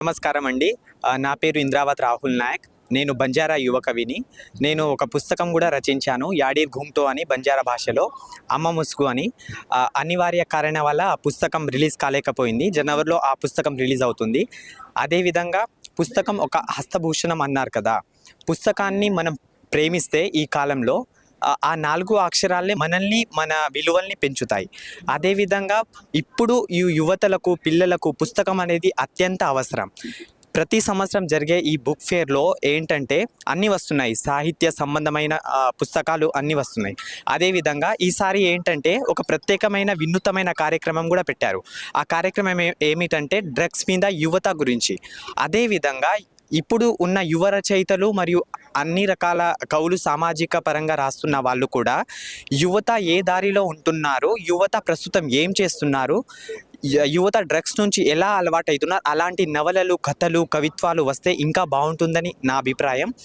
నమస్కారం అండి. నా పేరు ఇంద్రావత్ రాహుల్ నాయక్. నేను బంజారా యువ కవిని. నేను ఒక పుస్తకం కూడా రచించాను. యాడీర్ ఘూమ్తో అని బంజారా భాషలో, అమ్మ ముసుగు అని. అనివార్య కారణం వల్ల ఆ పుస్తకం రిలీజ్ కాలేకపోయింది. జనవరిలో ఆ పుస్తకం రిలీజ్ అవుతుంది. అదేవిధంగా పుస్తకం ఒక హస్తభూషణం అన్నారు కదా. పుస్తకాన్ని మనం ప్రేమిస్తే ఈ కాలంలో ఆ 4 అక్షరాలే మనల్ని, మన విలువల్ని పెంచుతాయి. అదేవిధంగా ఇప్పుడు ఈ యువతలకు, పిల్లలకు పుస్తకం అనేది అత్యంత అవసరం. ప్రతి సంవత్సరం జరిగే ఈ బుక్ ఫేర్లో ఏంటంటే అన్నీ వస్తున్నాయి, సాహిత్య సంబంధమైన పుస్తకాలు అన్నీ వస్తున్నాయి. అదేవిధంగా ఈసారి ఏంటంటే ఒక ప్రత్యేకమైన వినూత్నమైన కార్యక్రమం కూడా పెట్టారు. ఆ కార్యక్రమం ఏమిటంటే డ్రగ్స్ మీద యువత గురించి. అదేవిధంగా ఇప్పుడు ఉన్న యువ రచయితలు మరియు అన్ని రకాల కవులు సామాజిక పరంగా రాస్తున్న వాళ్ళు కూడా యువత ఏ దారిలో ఉంటున్నారు, యువత ప్రస్తుతం ఏం చేస్తున్నారు, యువత డ్రగ్స్ నుంచి ఎలా అలవాటు అవుతున్నారు, అలాంటి నవలలు, కథలు, కవిత్వాలు వస్తే ఇంకా బాగుంటుందని నా అభిప్రాయం.